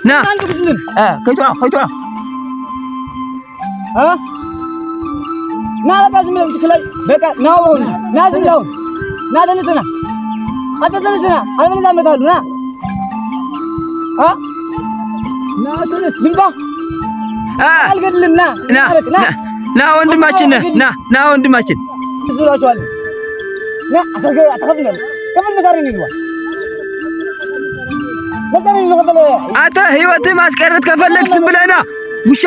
نا كيتو ها نا لازم يمسكلي بقى ناون نازل ناون نازل نزنا أنت تنزنا أنا من زمان تقول نا ها نا تنزل አልገድልም ና ወንድማችን ና ወንድማችን ይዙራቸዋል ና አተከፍል መሳሪ ነው መሳሪ ነው ከፈለ አንተ ህይወት ማስቀረት ከፈለክ ዝም ብለህ ና ውሻ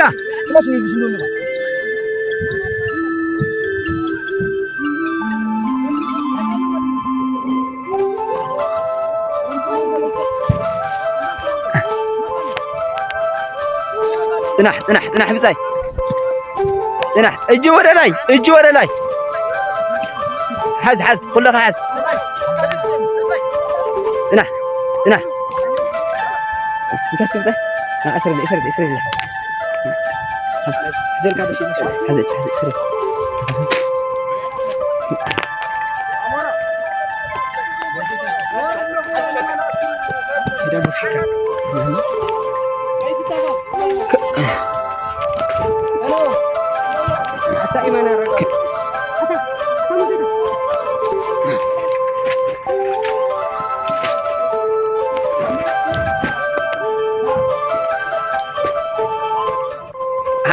ጽናሕ ብጻይ ጽናሕ እጅ ወደ ላይ حز كلك حز ጽናሕ كاس كده اسرع زلك هذا شيء حز اسرع كده بفكر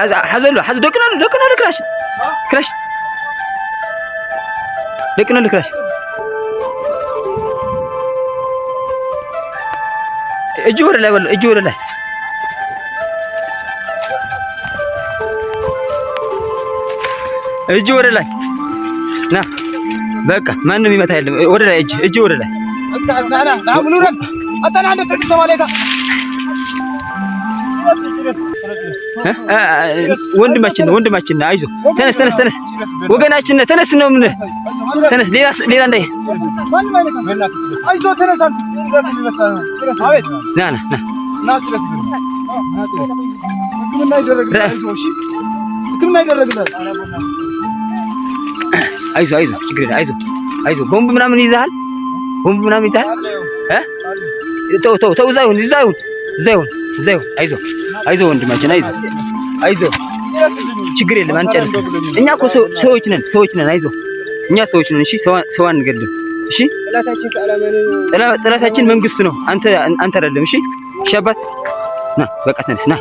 حزلو حز دقنا كراش دقنا كراش اجور لا والله اجور لا እጅ ወደ ላይ ና በቃ ማንንም ይመታ የለም ወደ ላይ እጅ ወደ ላይ ወንድማችን አይዞህ ተነስ ወገናችን ተነስ ነው ምን ተነስ ሌላ እንዳይ አይዞህ ተነስ ና ህክምና ይደረግልሃል አይዞህ ችግር የለም አይዞህ ቦምብ ምናምን ይዘሃል ተው እዛ ይሁን አይዞህ ወንድማችን አይዞህ ችግር የለም አንጨርስም እኛ እኮ ሰዎች ነን አይዞህ እኛ ሰዎች ነን እሺ ሰው አንገድልም እሺ ጠላታችን መንግስት ነው አንተ አይደለም እሺ አባት ና በቃ ተነስ ና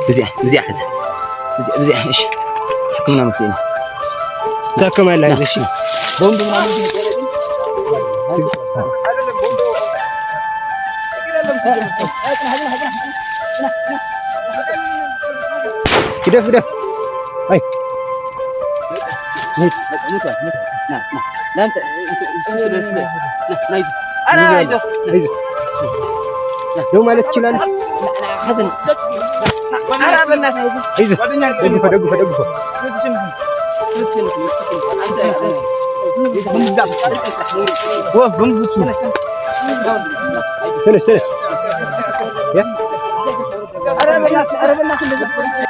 حجز نا بزي حزة ايش حكمنا مثلنا تحكم على هذا الشيء بومب كده هاي لا انت انا عايزه لو ما لك تشيلان حسن انا بنات عايزه دقفه تنس يا انا بنات